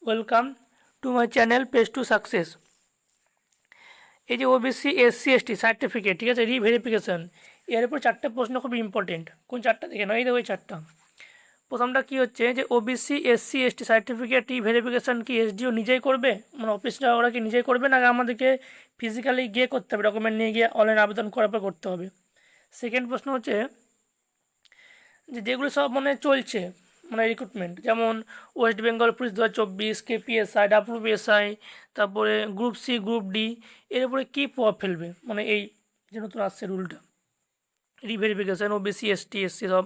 Welcome to my channel page to success. এই যে OBC SC ST certificate, ঠিক আছে, রিভেরিফিকেশন, এর উপর চারটে প্রশ্ন খুব ইম্পর্টেন্ট। কোন চারটা দেখে নাও, এই দেখো এই চারটা। প্রথমটা কি হচ্ছে যে OBC SC ST certificate reverification কি এসডিও নিজেই করবে, মানে অফিসটা ওরা কি নিজেই করবে, না আমাদেরকে ফিজিক্যালি গিয়ে করতে হবে, ডকুমেন্ট নিয়ে গিয়ে অনলাইন আবেদন করার পর করতে হবে? সেকেন্ড প্রশ্ন হচ্ছে যে যেগুলো সব মানে চলছে, মানে রিক্রুটমেন্ট, যেমন West Bengal police 2024, KPSI, WBSI, তারপরে গ্রুপ সি, গ্রুপ ডি, এর উপরে কী প্রভাব ফেলবে, মানে এই যে নতুন আসছে রুলটা রিভেরিফিকেশান ওবিসি এসটি এসসি সব।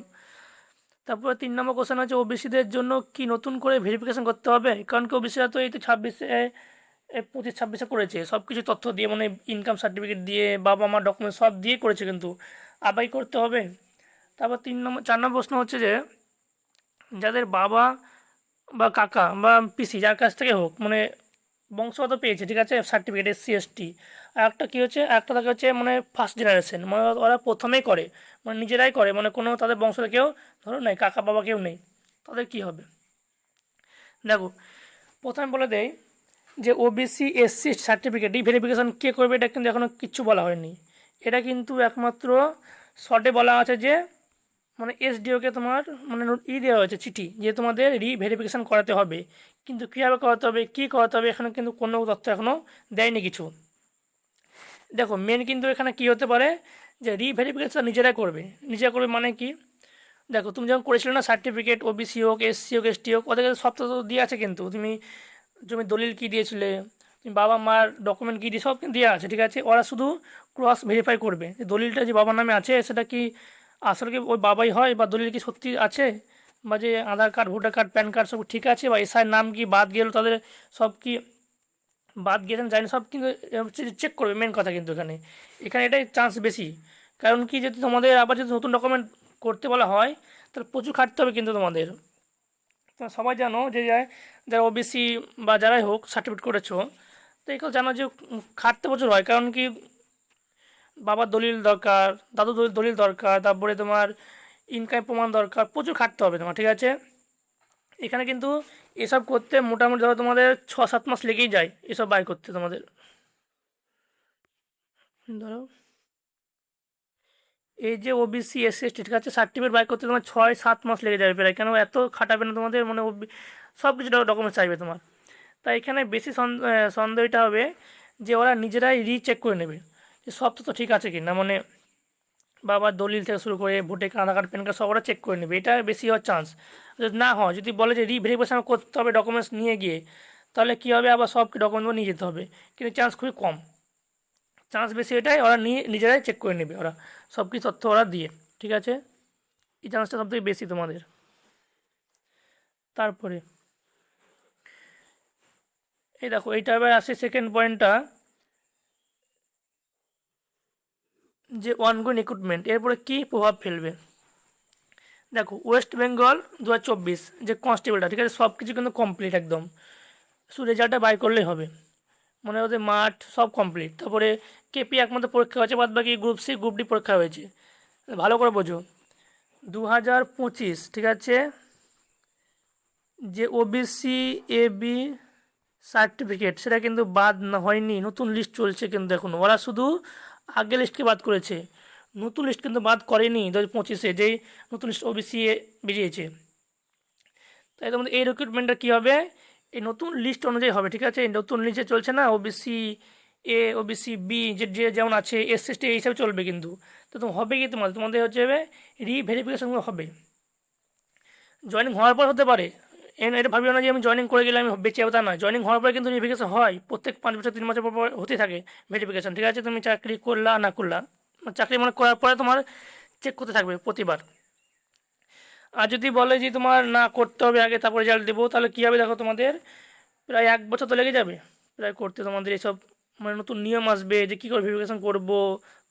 তারপরে 3 নম্বর কোশ্চেন হচ্ছে ওবিসিদের জন্য কি নতুন করে ভেরিফিকেশান করতে হবে, কারণ কি ওবিসিরা তো এই তো 25-26 করেছে, সব কিছু তথ্য দিয়ে, মানে ইনকাম সার্টিফিকেট দিয়ে, বাবা মার ডকুমেন্ট সব দিয়ে করেছে, কিন্তু আবার করতে হবে। তারপর 4 নম্বর প্রশ্ন হচ্ছে যে যাদের বাবা বা কাকা বা পিসি যার কাছ থেকে হোক, মানে বংশগত পেয়েছে, ঠিক আছে, সার্টিফিকেট এসসি এসটি, আর একটা কী হচ্ছে, একটা থাকে হচ্ছে মানে ফার্স্ট জেনারেশন, মানে ওরা প্রথমেই করে, মানে নিজেরাই করে, মানে কোনো তাদের বংশে কেউ ধরো নেই, কাকা বাবা কেউ নেই, তাদের কী হবে? দেখো, প্রথমে বলে দেয় যে ওবিসি এসসি সার্টিফিকেট ভেরিফিকেশান কে করবে, এটা কিন্তু এখনও কিচ্ছু বলা হয়নি। এটা কিন্তু একমাত্র শর্টে বলা আছে যে মানে এসডিওকে তোমার মানে দেওয়া হয়েছে চিঠি, যে তোমাদের রিভেরিফিকেশান করাতে হবে, কিন্তু কীভাবে করাতে হবে, কী করাতে হবে, এখানে কিন্তু কোনো তথ্য এখনও দেয়নি কিছু। দেখো, মেন কিন্তু এখানে কী হতে পারে যে রিভেরিফিকেশান নিজেরাই করবে, নিজেরা করবে মানে কি? দেখো, তুমি যখন করেছিলে না সার্টিফিকেট, ওবিসি হোক, এসসি হোক, এসটি হোক, ওদের সব তথ্য দিয়ে আছে, কিন্তু তুমি দলিল কী দিয়েছিলে, তুমি বাবা মার ডকুমেন্ট কী দিয়ে, সব দেওয়া আছে, ঠিক আছে। ওরা শুধু ক্রস ভেরিফাই করবে যে দলিলটা যে বাবার নামে আছে সেটা কি আসলে কি ওই বাবাই হয়, বা দলিল কি সত্যি আছে, বা যে Aadhaar card, voter card, PAN card সব ঠিক আছে, বা এসআইয়ের নাম কি বাদ গেল, তাদের সব কি বাদ গিয়েছেন জানি, সব কিন্তু হচ্ছে চেক করবে, মেন কথা কিন্তু এখানে এখানে এটাই চান্স বেশি। কারণ কি, যদি তোমাদের আবার যদি নতুন ডকুমেন্ট করতে বলা হয় তাহলে প্রচুর খাটতে হবে কিন্তু তোমাদের। তোমরা সবাই জানো যে যারা ওবিসি বা যারাই হোক সার্টিফিকেট করেছো, তো এই কথা জানো যে খাটতে প্রচুর হয়। কারণ কি, বাবার দলিল দরকার, দাদু দলিল দরকার, তারপরে তোমার ইনকাম প্রমাণ দরকার, প্রচুর খাটতে হবে তোমার, ঠিক আছে। এখানে কিন্তু এসব করতে মোটামুটি ধরো তোমাদের 6-7 মাস লেগেই যায়, এসব বাই করতে তোমাদের। ধরো এই যে ওবিসি এসসি এসটি, ঠিক আছে, সার্টিফিকেট বাই করতে তোমার 6-7 মাস লেগে যাবে প্রায়, কেন এত খাটাবে না তোমাদের, মানে সব কিছু ডকুমেন্টস চাইবে তোমার। তাই এখানে বেশি সন্দেহটা হবে যে ওরা নিজেরাই রিচেক করে নেবে যে সব তো ঠিক আছে কি না, মানে বাবার দলিল থেকে শুরু করে ভোটার কার্ড, আধার কার্ড, প্যান কার্ড সব ওরা চেক করে নেবে, এটা বেশি হওয়ার চান্স। যদি না হয়, যদি বলে যে রিভেরিফিকেশন করতে হবে ডকুমেন্টস নিয়ে গিয়ে, তাহলে কী হবে, আবার সব ডকুমেন্টগুলো নিয়ে যেতে হবে, কিন্তু চান্স খুবই কম। চান্স বেশি এটাই, ওরা নিজেরাই চেক করে নেবে, ওরা সব কিছু তথ্য ওরা দিয়ে, ঠিক আছে। এই চান্সটা সবথেকে বেশি তোমাদের। তারপরে এই দেখো, এইটা এবার আসে সেকেন্ড পয়েন্টটা, যে অনগোয়িং রিক্রুটমেন্ট এরপরে কী প্রভাব ফেলবে। দেখো, ওয়েস্ট বেঙ্গল 2024 যে কনস্টেবলটা, ঠিক আছে, সব কিছু কিন্তু কমপ্লিট একদম, শুধু রেজাল্টটা বাই করলেই হবে, মানে ওদের মাঠ সব কমপ্লিট। তারপরে কেপি একমাত্র পরীক্ষা হয়েছে, বাদ বাকি গ্রুপ সি, গ্রুপ ডি পরীক্ষা হয়েছে। ভালো করে বোঝো, 2025, ঠিক আছে, যে ওবিসি এবি সার্টিফিকেট সেটা কিন্তু বাদ না হয়নি, নতুন লিস্ট চলছে কিন্তু এখন, ওরা শুধু আগের লিস্টকে বাদ করেছে, নতুন লিস্ট কিন্তু বাদ করেনি 2025-এ যেই নতুন লিস্ট ওবিসি এ বেরিয়েছে। তাই তোমাদের এই রিক্রুটমেন্টটা কী হবে, এই নতুন লিস্ট অনুযায়ী হবে, ঠিক আছে। এই নতুন লিস্টে চলছে না ওবিসি এ, ওবিসি বি, যে যেমন আছে, এসসি এসটি এই হিসাবে চলবে কিন্তু। তো হবে কি, তোমাদের হচ্ছে রিভেরিফিকেশনগুলো হবে জয়েনিং হওয়ার পর, হতে পারে এটা ভাবিও না যে আমি জয়েনিং করে গেলে আমি বেঁচে যাবো, তা নয়, জয়েনিং হওয়ার পরে কিন্তু ভেরিফিকেশন হয়, প্রত্যেক 5 বছর 3 বছর পর হতে থাকে ভেরিফিকেশন, ঠিক আছে। তুমি চাকরি করলা না করলা, চাকরি মানে করার পরে তোমার চেক করতে থাকবে প্রতিবার। আর যদি বলে যে তোমার না করতে হবে আগে তারপর রেজাল্ট দেবো, তাহলে কী হবে, দেখো তোমাদের প্রায় 1 বছর তো লেগে যাবে প্রায় করতে তোমাদের এইসব, মানে নতুন নিয়ম আসবে যে কী করে ভেরিফিকেশন করবো,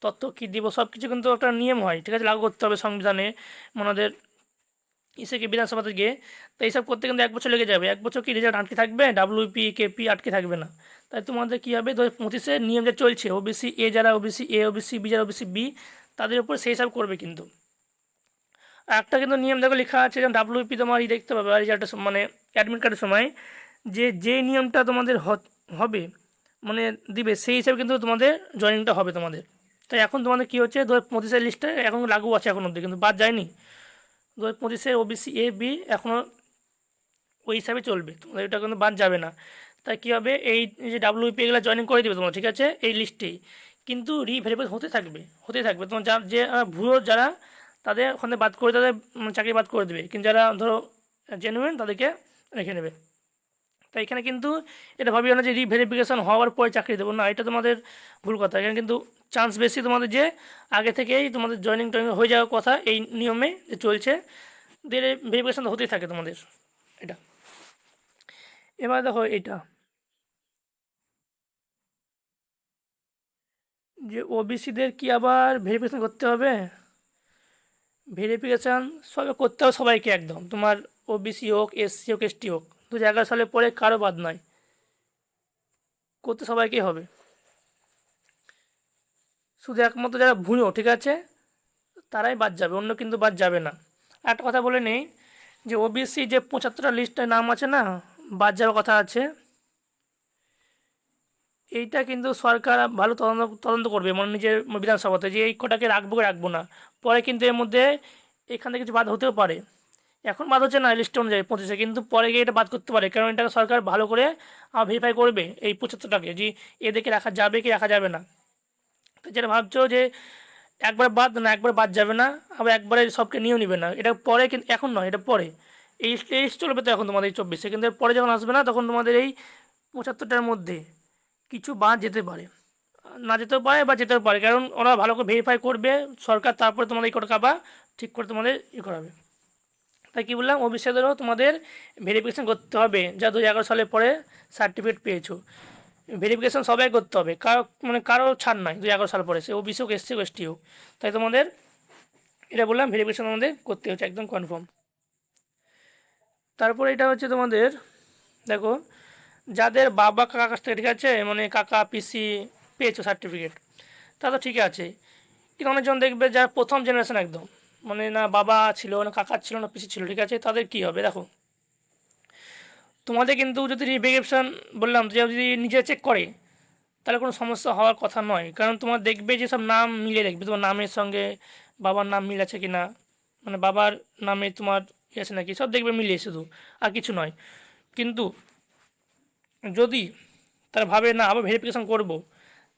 তথ্য কী দিব, সব কিছু কিন্তু একটা নিয়ম হয়, ঠিক আছে, লাগু করতে হবে সংবিধানে, আমাদের কি বিধানসভা থেকে। তো এইসব করতে কিন্তু 1 বছর লেগে যাবে, 1 বছর কি রেজাল্ট আটকে থাকবে, ডাব্লিউপি কেপি আটকে থাকবে না। তাই তোমাদের কী হবে, 2025-এ নিয়ম যে চলছে, ওবিসি এ যারা ওবিসি এ, ওবিসি বি যারা ওবিসি বি, তাদের উপর সেই সব করবে কিন্তু। আর একটা কিন্তু নিয়ম দেখো লেখা আছে, যেমন ডাব্লিউপি তোমার দেখতে পাবে রেজাল্টের মানে অ্যাডমিট কার্ডের সময়, যে নিয়মটা তোমাদের হবে মানে দিবে সেই হিসাবে কিন্তু তোমাদের জয়েনিংটা হবে তোমাদের। তাই এখন তোমাদের কী হচ্ছে 2025-এর লিস্টে এখন লাগু আছে এখন অবধি, কিন্তু বাদ যায়নি। 2025-এর ওবিসি এ বি এখনও ওই হিসাবে চলবে, তোমাদের এটা কিন্তু বাদ যাবে না। তাই কী হবে, এই যে ডাব্লিউপি এগুলো জয়েনিং করে দেবে তোমরা, ঠিক আছে, এই লিস্টেই, কিন্তু রিভেরিফাই হতে থাকবে তোমার যে ভুয়ো যারা তাদের ওখানে বাদ করে, তাদের চাকরি বাদ করে দেবে, কিন্তু যারা ধরো জেনুইন তাদেরকে রেখে নেবে। তাই এখানে কিন্তু এটা ভাবিও না যে রিভেরিফিকেশান হওয়ার পরে চাকরি দেবো, না, এটা তোমাদের ভুল কথা। এখানে কিন্তু চান্স বেশি তোমাদের যে আগে থেকেই তোমাদের জয়েনিং টয়েনিং হয়ে যাওয়ার কথা, এই নিয়মে যে চলছে, দিয়ে ভেরিফিকেশান হতেই থাকে তোমাদের এটা। এবার দেখো এটা যে ওবিসিদের কি আবার ভেরিফিকেশান করতে হবে, ভেরিফিকেশান সবে করতে হবে সবাইকে একদম, তোমার ওবিসি হোক, এসসি হোক, এসটি হোক, 2011 সালে পরে কারো বাদ নয়, করতে সবাইকেই হবে। শুধু একমাত্র যারা ভুঁড়ো, ঠিক আছে, তারাই বাদ যাবে, অন্য কিন্তু বাদ যাবে না। একটা কথা বলে নেই যে ওবিসি যে 75টা লিস্টের নাম আছে না, বাদ যাওয়ার কথা আছে, এইটা কিন্তু সরকার ভালো তদন্ত করবে, মানে নিজের বিধানসভাতে, যে এই কটাকে রাখবো কি রাখবো না। পরে কিন্তু এর মধ্যে এখান থেকে কিছু বাদ হতেও পারে, এখন বাদ হচ্ছে না লিস্ট অনুযায়ী 25-এ, কিন্তু পরে গিয়ে এটা বাদ করতে পারে, কারণ এটাকে সরকার ভালো করে ভেরিফাই করবে এই 75টাকে, যে এদেরকে রাখা যাবে কি রাখা যাবে না। তো যেটা ভাবছো যে একবার বাদ, না, একবার বাদ যাবে না, আবার একবারে সবকে নিয়েও নিবে না, এটা পরে, কিন্তু এখন নয়, এটা পরে। এই লিস্ট চলবে তো এখন তোমাদের এই 24-এ, কিন্তু এর পরে যখন আসবে না, তখন তোমাদের এই 75টার মধ্যে কিছু বাদ যেতে পারে, না যেতেও পারে বা যেতেও পারে, কারণ ওরা ভালো করে ভেরিফাই করবে সরকার, তারপরে তোমাদের এই কটা কাবা ঠিক করে তোমাদের করাবে। তাই কী বললাম, ওবিসিদেরও তোমাদের ভেরিফিকেশান করতে হবে, যা 2011 সালের পরে সার্টিফিকেট পেয়েছো, ভেরিফিকেশান সবাই করতে হবে, কারো ছাড় নয় 2011 সাল পরে, সে ওবিসি হোক, এসসি হোক, এসটি হোক। তাই তোমাদের এটা বললাম, ভেরিফিকেশান আমাদের করতে হচ্ছে একদম কনফার্ম। তারপরে এটা হচ্ছে তোমাদের, দেখো, যাদের বাবা কাকা কাছ থেকে, ঠিক আছে, মানে কাকা পিসি পেয়েছো সার্টিফিকেট, তা তো ঠিক আছে, কিন্তু অনেকজন দেখবে যারা প্রথম জেনারেশন একদম, মানে না বাবা ছিল, না কাকা ছিল, না পিসি ছিল, ঠিক আছে, তাদের কী হবে, দেখো, তোমাদের কিন্তু যদি রিভেরিফিকেশান বললাম, যে যদি নিজে চেক করে, তাহলে কোনো সমস্যা হওয়ার কথা নয়, কারণ তোমার দেখবে যে সব নাম মিলে দেখবে, তোমার নামের সঙ্গে বাবার নাম মিল আছে কি না, মানে বাবার নামে তোমার আছে নাকি, সব দেখবে মিলিয়ে, শুধু আর কিছু নয়। কিন্তু যদি তারা ভাবে না আবার ভেরিফিকেশান করব,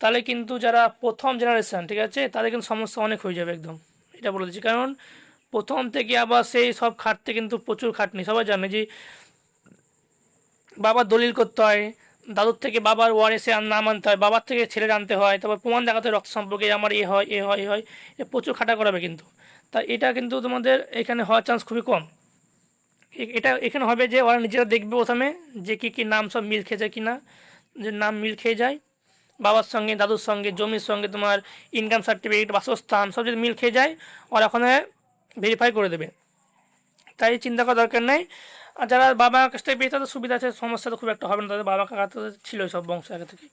তাহলে কিন্তু যারা প্রথম জেনারেশান, ঠিক আছে, তাদের কিন্তু সমস্যা অনেক হয়ে যাবে একদম, এটা বলে দিচ্ছি, কারণ প্রথম থেকে আবার সেই সব খাটতে কিন্তু প্রচুর খাটনি, সবাই জানে যে বাবার দলিল করতে হয়, দাদুর থেকে বাবার ওয়ারিসে নাম আনতে হয়, বাবার থেকে ছেলে আনতে হয়, তারপর প্রমাণ দেখাতে হয় রক্ত সম্পর্কে, আমার এ হয় এ হয় এ হয়, এ প্রচুর খাটা করাবে কিন্তু। তা এটা কিন্তু তোমাদের এখানে হওয়ার চান্স খুবই কম। এটা এখানে হবে যে ওরা নিজেরা দেখবে প্রথমে যে কী নাম সব মিল খেয়ে যায় কি না, যে নাম মিল খেয়ে যায় বাবার সঙ্গে, দাদুর সঙ্গে, জমির সঙ্গে, তোমার ইনকাম সার্টিফিকেট, বাসস্থান, সব যদি মিল খেয়ে যায়, ওরা ওখানে ভেরিফাই করে দেবে। তাই চিন্তা করার দরকার নেই। আর যারা বাবার কাছ থেকে পেয়ে তাদের সুবিধা আছে, সমস্যা তো খুব একটা হবে না, তাদের বাবা কাকা তাদের ছিল সব বংশ আগে থেকে,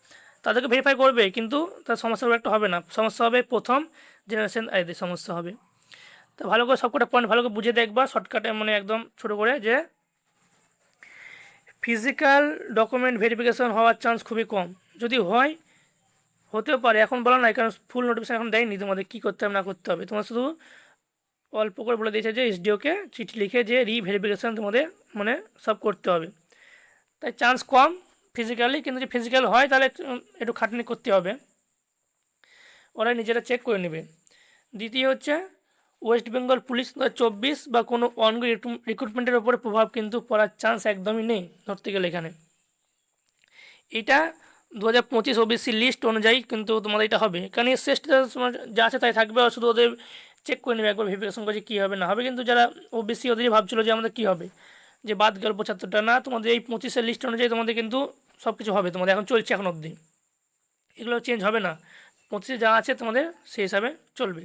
তাদেরকে ভেরিফাই করবে, কিন্তু তার সমস্যা খুব একটা হবে না, সমস্যা হবে প্রথম জেনারেশন এদের সমস্যা হবে। তো ভালো করে সবকটা পয়েন্ট ভালো করে বুঝে দেখবা শর্টকাটে, মানে একদম ছোটো করে, যে ফিজিক্যাল ডকুমেন্ট ভেরিফিকেশন হওয়ার চান্স খুবই কম, যদি হয় হতেও পারে, এখন বলা নাই, কারণ ফুল নোটিফিকেশন এখন দেয়নি তোমাদের কী করতে হবে না করতে হবে, তোমার শুধু অল্প করে বলে দিয়েছে যে এসডিওকে চিঠি লিখে যে রিভেরিফিকেশান তোমাদের মানে সব করতে হবে। তাই চান্স কম ফিজিক্যালি, কিন্তু যদি ফিজিক্যাল হয় তাহলে একটু খাটনি করতে হবে, ওরা নিজেরা চেক করে নেবে। দ্বিতীয় হচ্ছে ওয়েস্ট বেঙ্গল পুলিশ 2024 বা কোনো অনগোয়িং রিক্রুটমেন্টের ওপরে প্রভাব কিন্তু পড়ার চান্স একদমই নেই ধরতে গেলে এখানে। এটা 2025 ওবিসি লিস্ট অনুযায়ী কিন্তু তোমাদের এটা হবে, কারণ এসসি এসটি যা আছে তাই থাকবে, আর শুধু ওদের চেক করে নেবে একবার ভেরিফিকেশন করে কী হবে না হবে। কিন্তু যারা ওবিসি ওদেরই ভাবছিলো যে আমাদের কী হবে, যে বাদ গেল 75টা, না, তোমাদের এই 25-এর লিস্ট অনুযায়ী তোমাদের কিন্তু সব কিছু হবে, তোমাদের এখন চলছে এখন অবধি, এগুলো চেঞ্জ হবে না, 25-এ যা আছে তোমাদের সেই হিসাবে চলবে।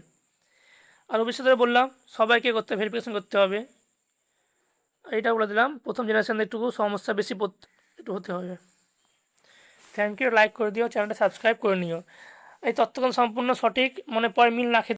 আর ওবিসি ধরে বললাম সবাইকে করতে ভেরিফিকেশন করতে হবে, এইটা বলে দিলাম, প্রথম জেনারেশানে একটু সমস্যা বেশি একটু হতে হবে। থ্যাংক ইউ, লাইক করে দিও, চ্যানেলটা সাবস্ক্রাইব করে নিও। এই তথ্যগুলো সম্পূর্ণ সঠিক, মনে পরে মিল না খেতে